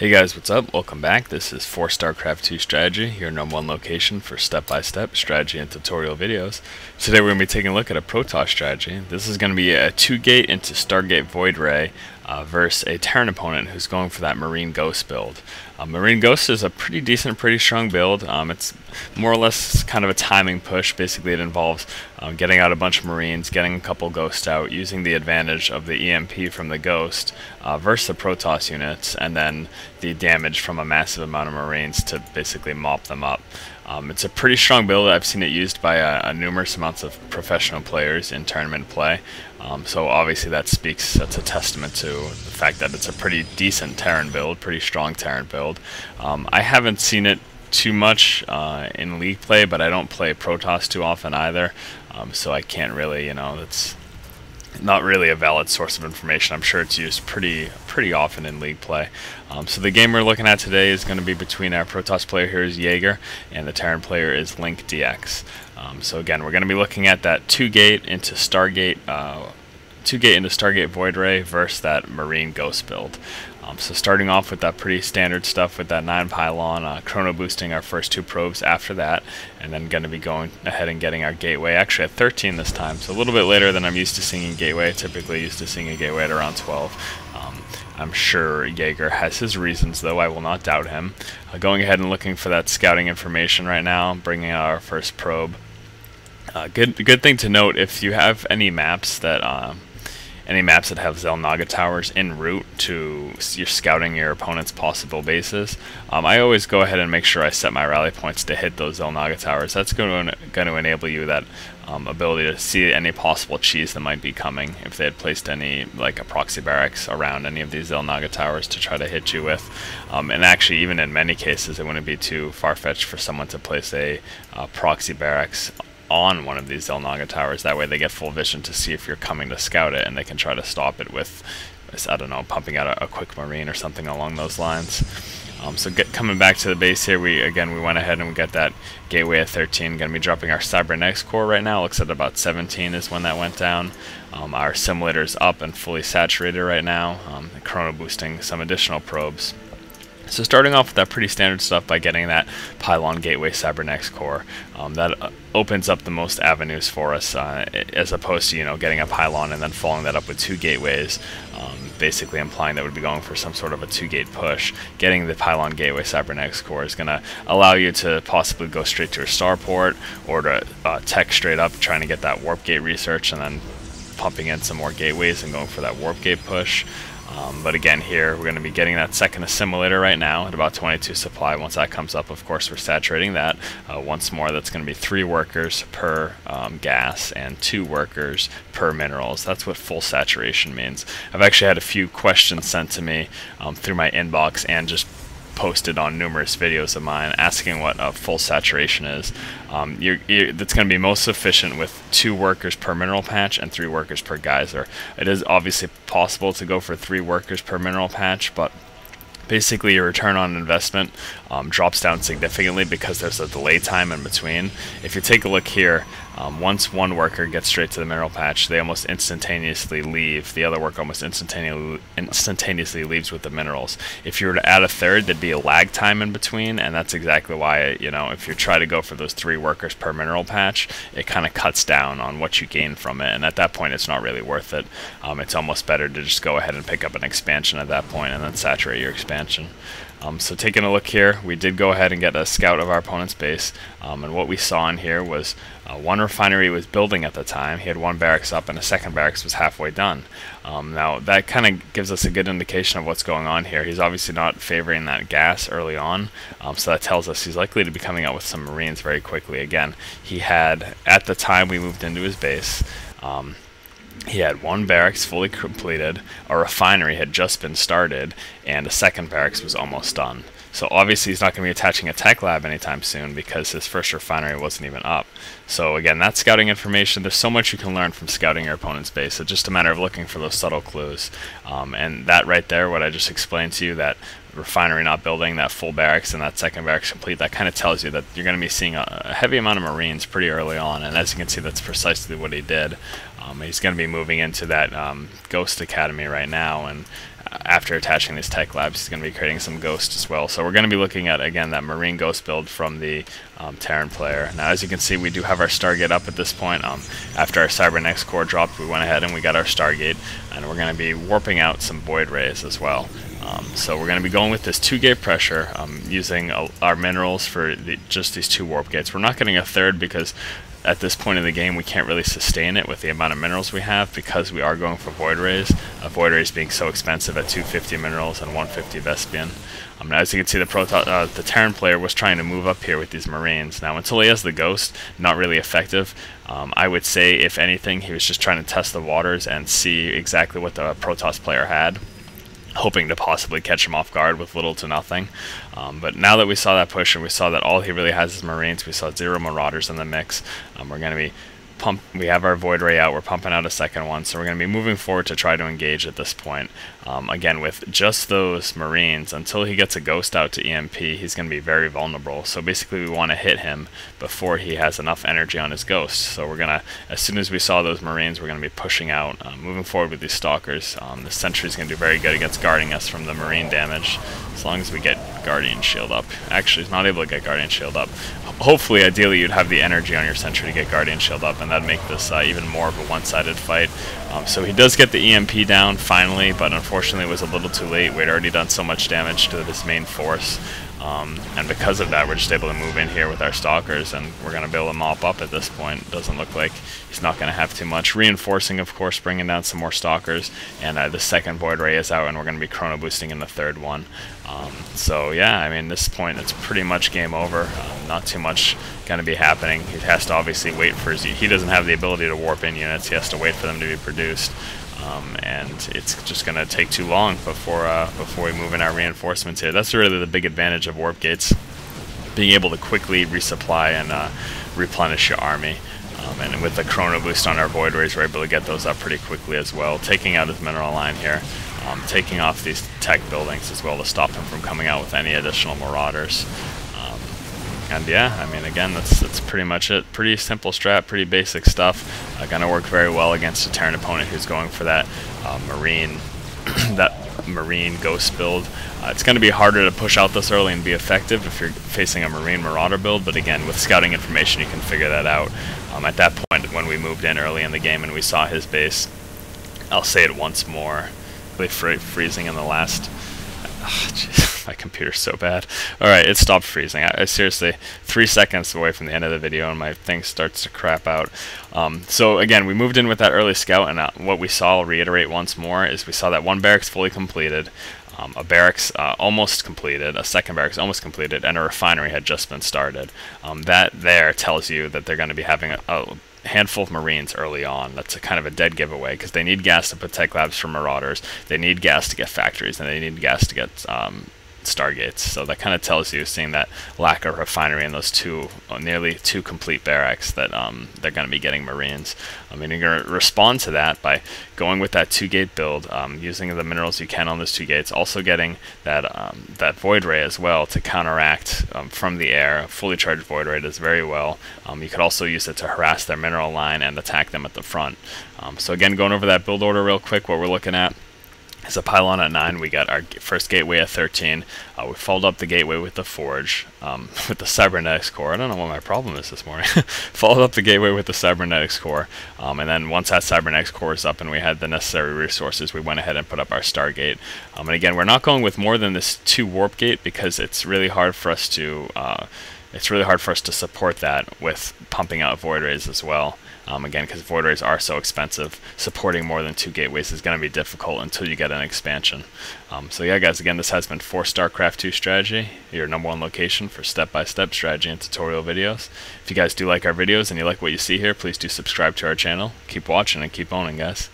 Hey guys, what's up? Welcome back. This is for StarCraft 2 Strategy, your number one location for step-by-step strategy and tutorial videos. Today we're going to be taking a look at a Protoss strategy. This is going to be a 2-gate into Stargate Void Ray versus a Terran opponent who's going for that Marine Ghost build. Marine Ghost is a pretty decent, pretty strong build. It's more or less kind of a timing push. Basically it involves getting out a bunch of Marines, getting a couple Ghosts out, using the advantage of the EMP from the Ghost versus the Protoss units, and then the damage from a massive amount of Marines to basically mop them up. It's a pretty strong build. I've seen it used by numerous amounts of professional players in tournament play. So obviously that's a testament to the fact that it's a pretty decent Terran build, pretty strong Terran build. I haven't seen it too much in league play, but I don't play Protoss too often either. So I can't really, it's not really a valid source of information. I'm sure it's used pretty often in league play. So the game we're looking at today is going to be between our Protoss player here is Jaeger, and the Terran player is Link DX. So again, we're going to be looking at that 2-gate into Stargate, 2-gate into Stargate Void Ray versus that Marine Ghost build. So starting off with that pretty standard stuff with that 9 Pylon, Chrono Boosting our first 2 probes after that, and then going to be going ahead and getting our Gateway, actually at 13 this time, so a little bit later than I'm used to seeing a Gateway. Typically used to seeing a Gateway at around 12. I'm sure Jaeger has his reasons, though I will not doubt him. Going ahead and looking for that scouting information right now, bringing out our first probe. Good thing to note, if you have any maps that have Xel'Naga towers en route to you're scouting your opponent's possible bases, I always go ahead and make sure I set my rally points to hit those Xel'Naga towers. That's going to enable you that ability to see any possible cheese that might be coming if they had placed any, like a proxy barracks around any of these Xel'Naga towers to try to hit you with. And actually, even in many cases, it wouldn't be too far-fetched for someone to place a proxy barracks on one of these Xel'Naga towers. That way they get full vision to see if you're coming to scout it, and they can try to stop it with, I don't know, pumping out a quick Marine or something along those lines. Coming back to the base here, we went ahead and we got that Gateway at 13. Going to be dropping our Cybernetics Core right now. Looks at about 17 is when that went down. Our Assimilator is up and fully saturated right now. Chrono Boosting some additional probes. So starting off with that pretty standard stuff by getting that Pylon Gateway Cybernetics Core, that opens up the most avenues for us, as opposed to getting a Pylon and then following that up with 2 gateways, basically implying that we'd be going for some sort of a 2-gate push. Getting the Pylon Gateway Cybernetics Core is going to allow you to possibly go straight to a starport, or to tech straight up, trying to get that warp gate research, and then pumping in some more gateways and going for that warp gate push. But again, here we're going to be getting that second Assimilator right now at about 22 supply. Once that comes up, of course, we're saturating that. Once more, that's going to be 3 workers per gas and 2 workers per minerals. That's what full saturation means. I've actually had a few questions sent to me through my inbox and just posted on numerous videos of mine asking what full saturation is. That's going to be most efficient with 2 workers per mineral patch and 3 workers per geyser. It is obviously possible to go for 3 workers per mineral patch, but basically your return on investment drops down significantly because there's a delay time in between. If you take a look here, once one worker gets straight to the mineral patch, they almost instantaneously leave. The other worker almost instantaneously leaves with the minerals. If you were to add a third, there'd be a lag time in between, and that's exactly why, if you try to go for those 3 workers per mineral patch, it kind of cuts down on what you gain from it, and at that point it's not really worth it. It's almost better to just go ahead and pick up an expansion at that point and then saturate your expansion. So taking a look here, we did go ahead and get a scout of our opponent's base, and what we saw in here was 1 refinery was building at the time. He had 1 barracks up and a 2nd barracks was halfway done. Now that kind of gives us a good indication of what's going on here. He's obviously not favoring that gas early on, so that tells us he's likely to be coming out with some Marines very quickly. Again, he had, at the time we moved into his base, he had 1 barracks fully completed, a refinery had just been started, and a 2nd barracks was almost done. So obviously he's not going to be attaching a tech lab anytime soon because his first refinery wasn't even up. So again, that's scouting information. There's so much you can learn from scouting your opponent's base. It's just a matter of looking for those subtle clues. And that right there, what I just explained to you, that refinery not building, that full barracks and that 2nd barracks complete, that kind of tells you that you're going to be seeing a heavy amount of Marines pretty early on, and as you can see, that's precisely what he did. He's going to be moving into that Ghost Academy right now, and after attaching these tech labs, he's going to be creating some Ghosts as well. So we're going to be looking at, again, that Marine Ghost build from the Terran player. Now, as you can see, we do have our Stargate up at this point. After our Cybernetics Core dropped, we went ahead and we got our Stargate, and we're going to be warping out some Void Rays as well. So we're going to be going with this 2-gate pressure, using our minerals for just these 2 warp gates. We're not getting a third because at this point in the game we can't really sustain it with the amount of minerals we have, because we are going for Void Rays. Void Rays being so expensive at 250 minerals and 150 Vespian. As you can see, the Terran player was trying to move up here with these Marines. Now, until he has the Ghost, not really effective. I would say, if anything, he was just trying to test the waters and see exactly what the Protoss player had, hoping to possibly catch him off guard with little to nothing. But now that we saw that push and we saw that all he really has is Marines, we saw 0 Marauders in the mix, we're going to be we have our Void Ray out, we're pumping out a second one, so we're going to be moving forward to try to engage at this point. Again, with just those Marines, until he gets a Ghost out to EMP, he's going to be very vulnerable. So basically we want to hit him before he has enough energy on his Ghost. So we're going to, as soon as we saw those Marines, we're going to be pushing out, moving forward with these Stalkers. The Sentry's going to do very good against guarding us from the Marine damage, as long as we get Guardian Shield up. Actually, he's not able to get Guardian Shield up. Hopefully, ideally, you'd have the energy on your Sentry to get Guardian Shield up, and that'd make this even more of a one-sided fight. So he does get the EMP down, finally, but unfortunately it was a little too late. We'd already done so much damage to this main force. And because of that, we're just able to move in here with our Stalkers, and we're going to be able to mop up at this point. It doesn't look like he's not going to have too much. Reinforcing, of course, bringing down some more Stalkers, and the second Void Ray is out, and we're going to be Chrono Boosting in the third one. So yeah, I mean, this point it's pretty much game over. Not too much going to be happening. He has to obviously wait for his... He doesn't have the ability to warp in units. He has to wait for them to be produced. And it's just going to take too long before we move in our reinforcements here. That's really the big advantage of warp gates, being able to quickly resupply and replenish your army. And with the Chrono Boost on our Void Rays, we're able to get those up pretty quickly as well, taking out his mineral line here, taking off these tech buildings as well to stop him from coming out with any additional Marauders. And yeah, I mean, again, that's pretty much it. Pretty simple strat, pretty basic stuff. Gonna work very well against a Terran opponent who's going for that Marine, that Marine Ghost build. It's going to be harder to push out this early and be effective if you're facing a Marine Marauder build, but again, with scouting information, you can figure that out. At that point, when we moved in early in the game and we saw his base, I'll say it once more, really freezing in the last... Jeez, my computer's so bad. Alright, it stopped freezing. I seriously, 3 seconds away from the end of the video and my thing starts to crap out. So again, we moved in with that early scout, and what we saw, I'll reiterate once more, is we saw that one barracks fully completed, a barracks almost completed, a second barracks almost completed, and a refinery had just been started. That there tells you that they're going to be having a handful of Marines early on. That's a kind of a dead giveaway, because they need gas to put tech labs for Marauders, they need gas to get factories, and they need gas to get Stargates. So that kind of tells you, seeing that lack of refinery in those nearly two complete barracks, that they're going to be getting Marines. I mean, you're going to respond to that by going with that 2-gate build, using the minerals you can on those 2 gates, also getting that that Void Ray as well to counteract from the air. A fully charged Void Ray does very well. You could also use it to harass their mineral line and attack them at the front. So again, going over that build order real quick, what we're looking at is a Pylon at 9, we got our first gateway at 13, we followed up the gateway with the Forge, with the Cybernetics Core. I don't know what my problem is this morning. Followed up the gateway with the Cybernetics Core, and then once that Cybernetics Core is up and we had the necessary resources, we went ahead and put up our Stargate. And again, we're not going with more than this 2 warp gate, because it's really hard for us to support that with pumping out Void Rays as well. Again, because Void Rays are so expensive, supporting more than 2 gateways is going to be difficult until you get an expansion. So yeah, guys, again, this has been for StarCraft 2 Strategy, your #1 location for step-by-step strategy and tutorial videos. If you guys do like our videos and you like what you see here, please do subscribe to our channel. Keep watching and keep owning, guys.